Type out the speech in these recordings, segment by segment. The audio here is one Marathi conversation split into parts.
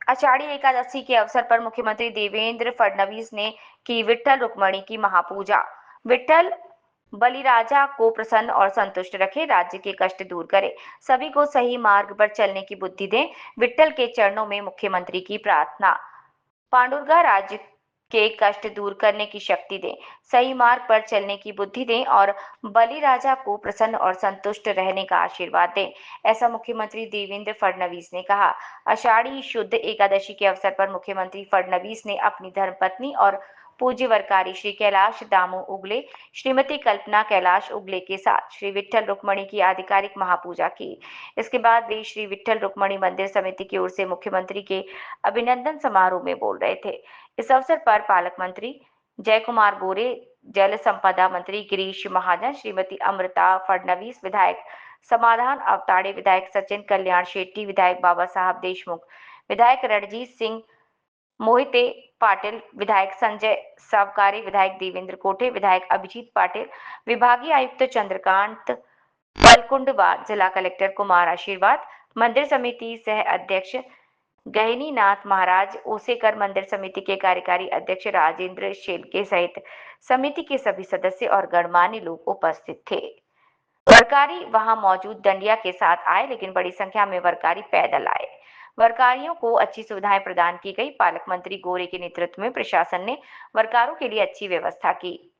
आषाढ़ी एकादशी के अवसर पर मुख्यमंत्री देवेंद्र फडणवीस ने की विट्ठल रुक्मणी की महापूजा। विट्ठल बलिराजा को प्रसन्न और संतुष्ट रखे, राज्य के कष्ट दूर करे, सभी को सही मार्ग पर चलने की बुद्धि दें। विट्ठल के चरणों में मुख्यमंत्री की प्रार्थना। पांडुरंगा राज्य के कष्ट दूर करने की शक्ति दें, सही मार्ग पर चलने की बुद्धि दें और बलिराजा को प्रसन्न और संतुष्ट रहने का आशीर्वाद दें, ऐसा मुख्यमंत्री देवेंद्र फडणवीस ने कहा। आषाढ़ी शुद्ध एकादशी के अवसर पर मुख्यमंत्री फडणवीस ने अपनी धर्मपत्नी और पूज्य वरकारी श्री कैलाश दामू उगले, श्रीमती कल्पना कैलाश उगले के साथ श्री विट्ठल रुक्मणी की आधिकारिक महापूजा की। इसके बाद वे श्री विट्ठल रुक्मणी मंदिर समिति की ओर से मुख्यमंत्री के अभिनंदन समारोह में बोल रहे थे। इस अवसर पर पालक मंत्री जय कुमार गोरे, जल संपदा मंत्री गिरीश महाजन, श्रीमती अमृता फडणवीस, विधायक समाधान अवताड़े, विधायक सचिन कल्याण शेट्टी, विधायक बाबा साहब देशमुख, विधायक रणजीत सिंह मोहिते पाटिल, विधायक संजय सावकारी, विधायक देवेंद्र कोठे, विधायक अभिजीत पाटिल, विभागीय आयुक्त चंद्रकांत पलकुंडवार, जिला कलेक्टर कुमार आशीर्वाद, मंदिर समिति सह अध्यक्ष गहनी नाथ महाराज ओसेकर, मंदिर समिति के कार्यकारी अध्यक्ष राजेंद्र शेलके सहित समिति के सभी सदस्य और गणमान्य लोग उपस्थित थे। वरकारी वहां मौजूद डंडिया के साथ आए, लेकिन बड़ी संख्या में वरकारी पैदल आए। वरकारियों को अच्छी सुविधाएं प्रदान की गई। पालक मंत्री गोरे के नेतृत्व में प्रशासन ने वरकारों के लिए अच्छी व्यवस्था की।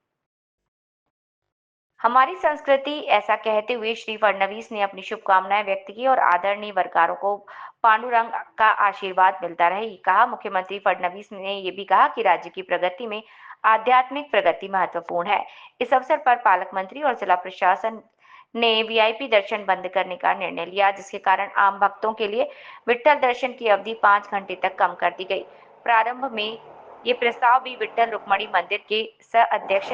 हमारी संस्कृति, ऐसा कहते हुए श्री फडणवीस ने अपनी शुभकामनाएं व्यक्त की और आदरणीय वरकारों को पांडुरंग का आशीर्वाद मिलता रहे। कहा मुख्यमंत्री फडणवीस ने ये भी कहा कि राज्य की प्रगति में आध्यात्मिक प्रगति महत्वपूर्ण है। इस अवसर पर पालक मंत्री और जिला प्रशासन ने वीआईपी दर्शन बंद करने का निर्णय लिया, जिसके कारण आम भक्तों के लिए विट्ठल दर्शन की अवधि 5 घंटे तक कम कर दी गई। प्रारंभ में ये प्रस्ताव भी विट्ठल रुक्मणी मंदिर के सह अध्यक्ष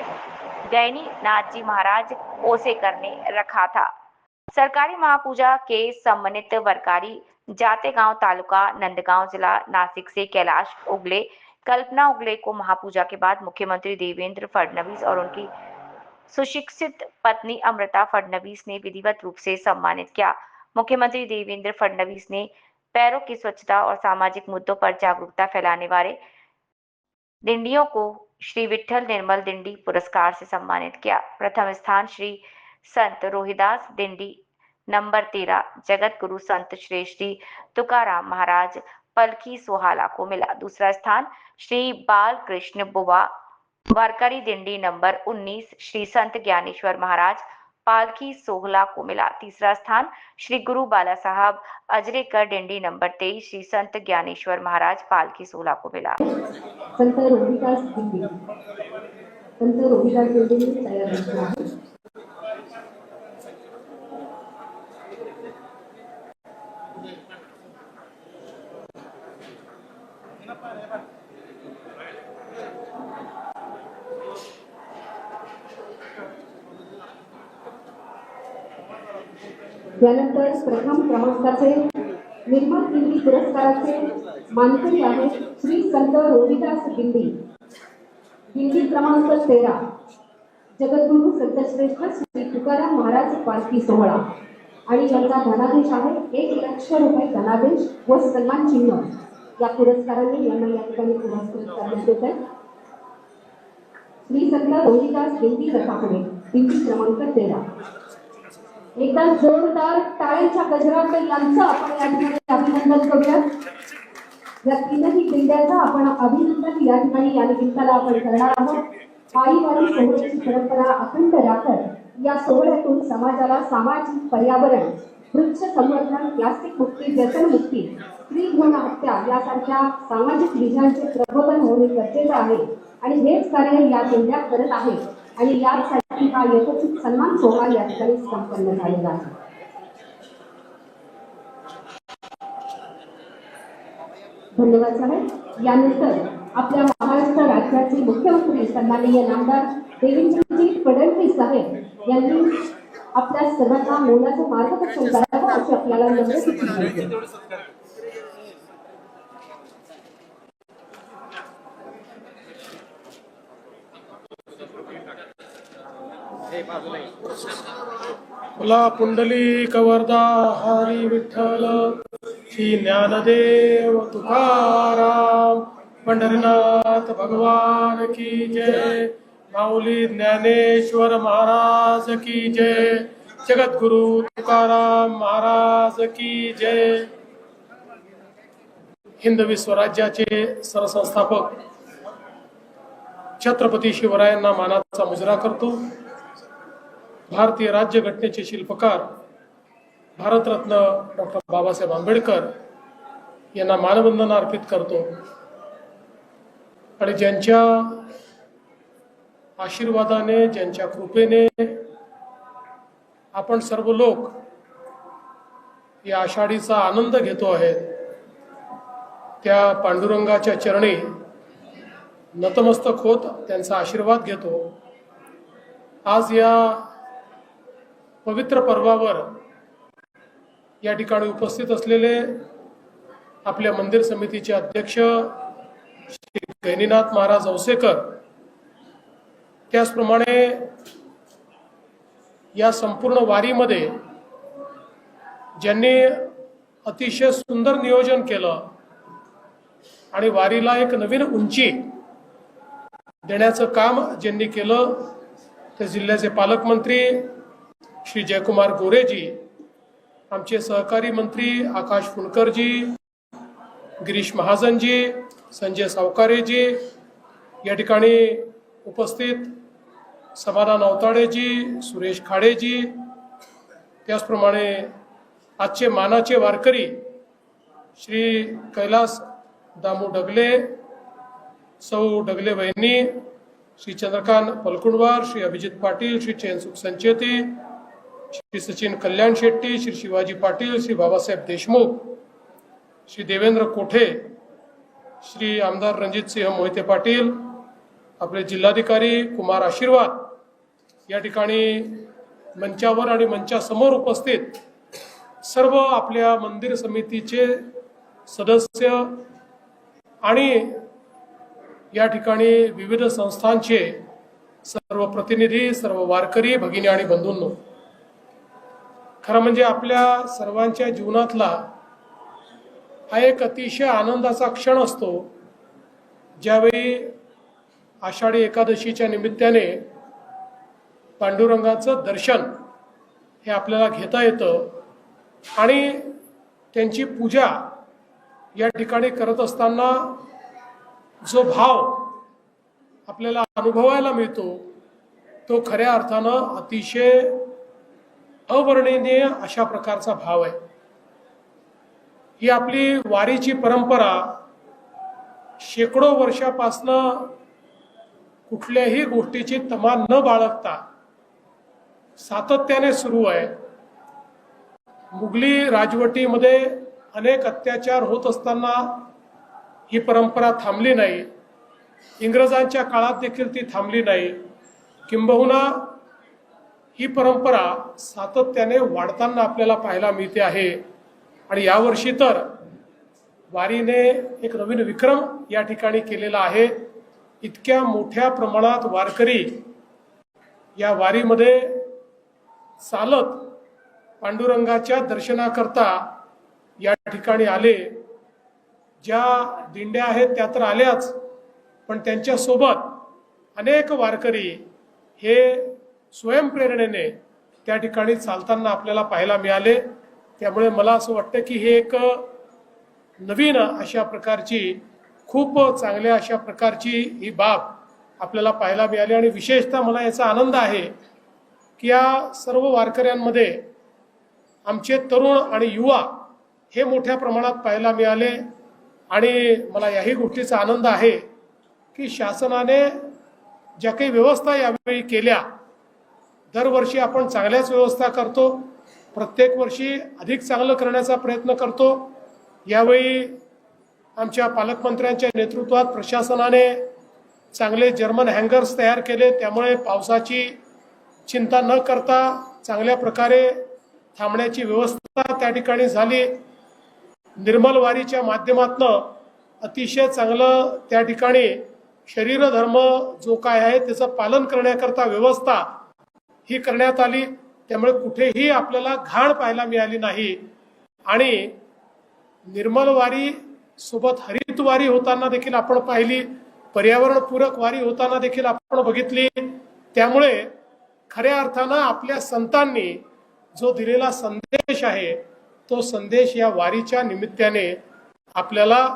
गैनी नाथ जी महाराज ओसेकर ने रखा था। सरकारी महापूजा के सम्मानित वरकारी जातेगांव तालुका नंदगांव जिला नासिक से कैलाश उगले, कल्पना उगले को महापूजा के बाद मुख्यमंत्री देवेंद्र फडणवीस और उनकी सुशिक्षित पत्नी अमृता फडणवीस ने विधिवत रूप से सम्मानित किया। मुख्यमंत्री देवेंद्र फडणवीस ने पैरों की स्वच्छता और सामाजिक मुद्दों पर जागरूकता फैलाने वाले दिंडियों को श्री विट्ठल निर्मल दिंडी पुरस्कार से सम्मानित किया। प्रथम स्थान श्री संत रोहिदास दिंडी नंबर 13 जगत गुरु संत श्री तुकाराम महाराज पलकी सोहाला को मिला। दूसरा स्थान श्री बाल कृष्ण बुवा वारकरी दिंडी नंबर 19 श्री संत ज्ञानेश्वर महाराज पालकी सोहला को मिला। तीसरा स्थान श्री गुरु बाला साहब अजरेकर दिंडी नंबर 23 श्री संत ज्ञानेश्वर महाराज पालकी सोहला को मिला। संत रोहिदास दिंडी तयार रखना है। त्यानंतर प्रथम क्रमांकाचे निर्मल दिंडी पुरस्काराचे मानकरी आहेत श्री संत रोहिदास दिंडी, दिंडी क्रमांक 13 जगद्गुरु संतश्रेष्ठ श्री तुकाराम महाराज पालखी सोहळा आणि यांचा धनादेश आहे 1 लाख रुपये धनादेश व सन्मान चिन्ह। या पुरस्काराने यांना या ठिकाणी पुरस्कृत करण्यात येत आहे। श्री संत रोहिदास दिंडी रथापुढे दिंडी क्रमांक 13। एकदा जोरदार टाळ्यांच्या गजरात यांचं आपण या ठिकाणी अभिनंदन करूया। या तीनही दिंड्यांचं आपण अभिनंदन या ठिकाणी या निमित्ताला आपण करणार आहोत। पायीवारी सोहळ्याची परंपरा अखंड राखत या सोहळ्यातून समाजाला सामाजिक, पर्यावरण, वृक्ष संवर्धन, प्लास्टिक मुक्ती, व्यसन मुक्ती, स्त्री भ्रूण हत्या यासारख्या सामाजिक विजयांचे प्रबोधन होणे गरजेचे आहे आणि हेच कार्य या दिंड्या करत आहेत आणि यासाठी हा यथोचित सन्मान सोहळा या ठिकाणी संपन्न झालेला आहे। धन्यवाद साहेब। यानंतर आपल्या महाराष्ट्र राज्याचे मुख्यमंत्री सन्माननीय नामदार देवेंद्रजी फडणवीस साहेब यांनी आपल्या सर्वांना मोलाचं मार्गदर्शन करावं अशी आपल्याला नम्र सूचना आहे। मला पुंडलिक वरदा हरी विठ्ठल श्री ज्ञानदेव तुकाराम पंढरीनाथ भगवान की जय, माऊली ज्ञानेश्वर महाराज की जय, जगद्गुरु तुकाराम महाराज की जय। हिंदवी स्वराज्याचे सरसंस्थापक छत्रपती शिवरायांना मानाचा मुजरा करतो। भारतीय राज्यघटनेचे शिल्पकार भारतरत्न डॉक्टर बाबासाहेब आंबेडकर यांना मानवंदना अर्पित करतो आणि ज्यांच्या आशीर्वादाने, ज्यांच्या कृपेने आपण सर्व लोक या आषाढीचा आनंद घेतो आहे, त्या पांडुरंगाच्या चरणी नतमस्तक होत त्यांचा आशीर्वाद घेतो। आज या पवित्र पर्वावर या ठिकाणी उपस्थित असलेले आपल्या मंदिर समितीचे अध्यक्ष श्री गैनीनाथ महाराज औसेकर, त्याचप्रमाणे या संपूर्ण वारीमध्ये ज्यांनी अतिशय सुंदर नियोजन केलं आणि वारीला एक नवीन उंची देण्याचं काम ज्यांनी केलं ते जिल्ह्याचे पालकमंत्री श्री जयकुमार गोरेजी, आमचे सहकारी मंत्री आकाश फुंडकरजी, गिरीश महाजनजी, संजय सावकारेजी, या ठिकाणी उपस्थित समाधान अवताडेजी, सुरेश खाडेजी, त्याचप्रमाणे आजचे मानाचे वारकरी श्री कैलास दामू डगले, सौ डगले वहिनी, श्री चंद्रकांत पलकुंडवार, श्री अभिजित पाटील, श्री चैनसुख संचेती, श्री सचिन कल्याण शेट्टी, श्री शिवाजी पाटील, श्री बाबासाहेब देशमुख, श्री देवेंद्र कोठे, श्री आमदार रणजित सिंह मोहिते पाटील, आपले जिल्हाधिकारी कुमार आशीर्वाद, या ठिकाणी मंचावर आणि मंचासमोर उपस्थित सर्व आपल्या मंदिर समितीचे सदस्य आणि या ठिकाणी विविध संस्थांचे सर्व प्रतिनिधी, सर्व वारकरी भगिनी आणि बंधूंनो, खरं म्हणजे आपल्या सर्वांच्या जीवनातला हा एक अतिशय आनंदाचा क्षण असतो ज्यावेळी आषाढी एकादशीच्या निमित्ताने पांडुरंगाचं दर्शन हे आपल्याला घेता येतं आणि त्यांची पूजा या ठिकाणी करत असताना जो भाव आपल्याला अनुभवायला मिळतो तो खऱ्या अर्थानं अतिशय अवर्णनीय अशा प्रकारचा भाव आहे। ही आपली वारीची परंपरा शेकडो वर्षापासनं कुठल्याही गोष्टीची तमा न बाळगता सातत्याने सुरू आहे। मुघली राजवटीमध्ये अनेक अत्याचार होत असताना ही परंपरा थांबली नाही, इंग्रजांच्या काळात देखील ती थांबली नाही, किंबहुना ही परंपरा सातत्याने वाढताना आपल्याला पाहायला मिळते आहे। आणि यावर्षी तर वारीने एक नवीन विक्रम या ठिकाणी केलेला आहे। इतक्या मोठ्या प्रमाणात वारकरी या वारीमध्ये चालत पांडुरंगाच्या दर्शनाकरता या ठिकाणी आले। ज्या दिंड्या आहेत त्या तर आल्याच, पण त्यांच्या सोबत अनेक वारकरी हे स्वयंप्रेरणेने त्या ठिकाणी चालताना आपल्याला पाहायला मिळाले। त्यामुळे मला असं वाटतं की हे एक नवीन अशा प्रकारची, खूप चांगल्या अशा प्रकारची ही बाब आपल्याला पाहायला मिळाली। आणि विशेषतः मला याचा आनंद आहे की या सर्व वारकऱ्यांमध्ये आमचे तरुण आणि युवा हे मोठ्या प्रमाणात पाहायला मिळाले। आणि मला याही गोष्टीचा आनंद आहे की शासनाने ज्या काही व्यवस्था यावेळी केल्या, दरवर्षी आपण चांगल्याच व्यवस्था करतो, प्रत्येक वर्षी अधिक चांगलं करण्याचा प्रयत्न करतो। यावेळी आमच्या पालकमंत्र्यांच्या नेतृत्वात प्रशासनाने चांगले जर्मन हँगर्स तयार केले, त्यामुळे पावसाची चिंता न करता चांगल्या प्रकारे थांबण्याची व्यवस्था त्या ठिकाणी झाली। निर्मल वारीच्या माध्यमातून अतिशय चांगलं त्या ठिकाणी शरीर धर्म जो काय आहे त्याचं पालन करण्याकरता व्यवस्था ही करण्यात आली, त्यामुळे कुठेही आपल्याला घाण पाहायला मिळाली नाही आणि निर्मल वारी सोबत हरित वारी होताना देखील आपण पाहिली, पर्यावरणपूरक वारी होताना देखील आपण बघितली। त्यामुळे खऱ्या अर्थानं आपल्या संतांनी जो दिलेला संदेश आहे तो संदेश या वारीच्या निमित्ताने आपल्याला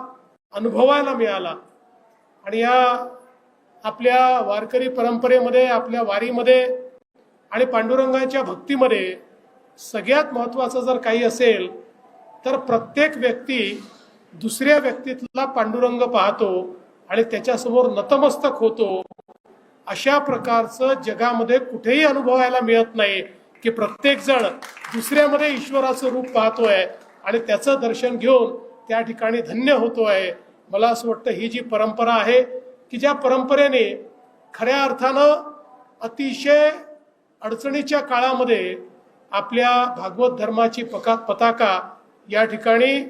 अनुभवायला मिळाला आणि या आपल्या वारकरी परंपरेमध्ये, आपल्या वारीमध्ये आणि पांडुरंगाच्या भक्तीमध्ये सगळ्यात महत्त्वाचं जर काही असेल तर प्रत्येक व्यक्ती दुसऱ्या व्यक्तीतला पांडुरंग पाहतो आणि त्याच्यासमोर नतमस्तक होतो। अशा प्रकारचं जगामध्ये कुठेही अनुभवायला मिळत नाही की प्रत्येक जण दुसऱ्यामध्ये ईश्वराचं रूप पाहतोय आणि त्याचं दर्शन घेऊन त्या ठिकाणी धन्य होतोय। मला असं वाटतं ही जी परंपरा आहे की ज्या परंपरेने खऱ्या अर्थानं अतिशय अडचणीच्या काळामध्ये आपल्या भागवत धर्माची पताका या ठिकाणी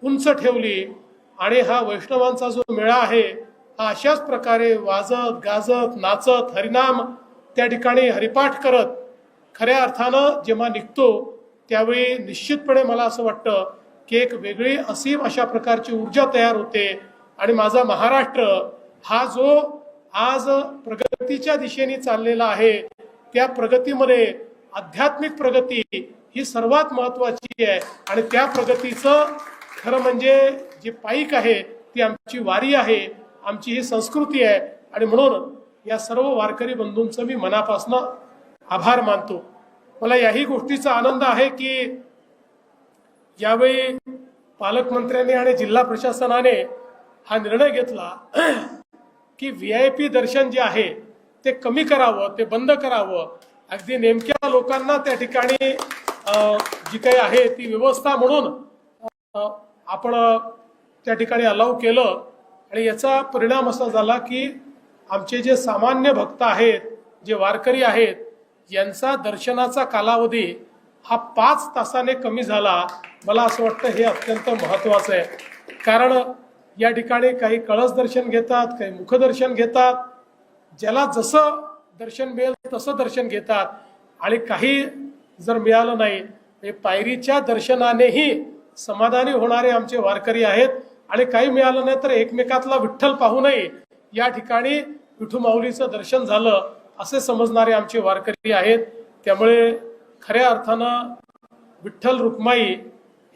उंच ठेवली आणि हा वैष्णवांचा जो मेळा आहे हा अशाच प्रकारे वाजत गाजत नाचत हरिनाम त्या ठिकाणी हरिपाठ करत खऱ्या अर्थानं जेव्हा निघतो त्यावेळी निश्चितपणे मला असं वाटतं की एक वेगळी असीम अशा प्रकारची ऊर्जा तयार होते आणि माझा महाराष्ट्र हा जो आज प्रगतीच्या दिशेने चाललेला आहे त्या प्रगतीमध्ये आध्यात्मिक प्रगती ही सर्वात महत्वाची आहे आणि त्या प्रगतीचं खरं म्हणजे जे पाईक आहे ती आमची वारी आहे, आमची ही संस्कृती आहे आणि म्हणून या सर्व वारकरी बंधूंचं मी मनापासून आभार मानतो। मला याही गोष्टीचा आनंद आहे की यावेळी पालकमंत्र्यांनी आणि जिल्हा प्रशासनाने हा निर्णय घेतला की VIP दर्शन जे आहे ते कमी करावं, ते बंद करावं। अगदी नेमक्या लोकांना त्या ठिकाणी जी काही आहे ती व्यवस्था म्हणून आपण त्या ठिकाणी अलाउ केलं आणि याचा परिणाम असा झाला की आमचे जे सामान्य भक्त आहेत, जे वारकरी आहेत, यांचा दर्शनाचा कालावधी हा 5 तासाने कमी झाला। मला असं वाटतं हे अत्यंत महत्त्वाचं आहे, कारण या ठिकाणी काही कळस दर्शन घेतात, काही मुखदर्शन घेतात, ज्याला जसं दर्शन मिळेल तसं दर्शन घेतात आणि काही जर मिळालं नाही पायरीच्या दर्शनानेही समाधानी होणारे आमचे वारकरी आहेत आणि काही मिळालं नाही तर एकमेकातला विठ्ठल पाहूनही या ठिकाणी विठू माऊलीचं दर्शन झालं असे समजणारे आमचे वारकरी आहेत। त्यामुळे खऱ्या अर्थानं विठ्ठल रुक्माई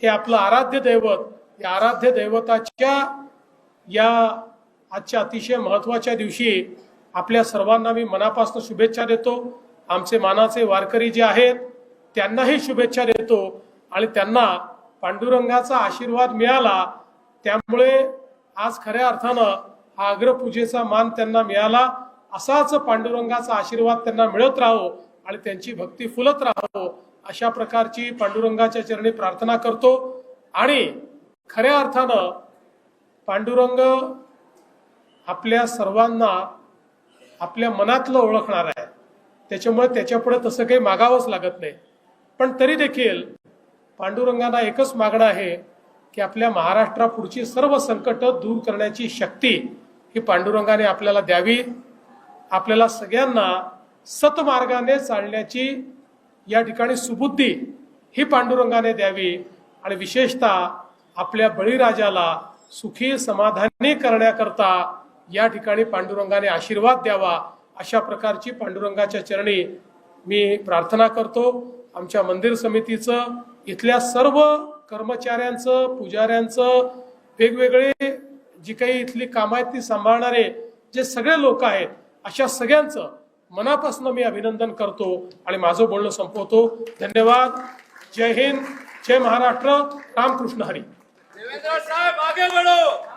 हे आपलं आराध्य दैवत, या आराध्य दैवताच्या या आजच्या अतिशय महत्त्वाच्या दिवशी आपल्या सर्वांना मी मनापासून शुभेच्छा देतो। आमचे मानाचे वारकरी जे आहेत त्यांनाही शुभेच्छा देतो आणि त्यांना पांडुरंगाचा आशीर्वाद मिळाला त्यामुळे आज खऱ्या अर्थानं हा अग्रपूजेचा मान त्यांना मिळाला। असाच पांडुरंगाचा आशीर्वाद त्यांना मिळत राहो आणि त्यांची भक्ती फुलत राहो अशा प्रकारची पांडुरंगाच्या चरणी प्रार्थना करतो। आणि खऱ्या अर्थानं पांडुरंग आपल्या सर्वांना आपल्या मनातलं ओळखणार आहे, त्याच्यामुळे त्याच्यापुढे तसं काही मागावंच लागत नाही। पण तरी देखील पांडुरंगांना एकच मागणं आहे की आपल्या महाराष्ट्रापुढची सर्व संकट दूर करण्याची शक्ती ही पांडुरंगाने आपल्याला द्यावी, आपल्याला सगळ्यांना सतमार्गाने चालण्याची या ठिकाणी सुबुद्धी ही पांडुरंगाने द्यावी आणि विशेषतः आपल्या बळीराजाला सुखी समाधानी करण्याकरता या ठिकाणी पांडुरंगाने आशीर्वाद द्यावा अशा प्रकारची पांडुरंगाच्या चरणी मी प्रार्थना करतो। आमच्या मंदिर समितीचं, इथल्या सर्व कर्मचाऱ्यांचं, पुजाऱ्यांचं, वेगवेगळे जी काही इथली कामं आहेत ती सांभाळणारे जे सगळे लोक आहेत अशा सगळ्यांचं मनापासून मी अभिनंदन करतो आणि माझं बोलणं संपवतो। धन्यवाद। जय हिंद, जय महाराष्ट्र, रामकृष्ण हरी। देवेंद्र साहब आगे बढ़ो।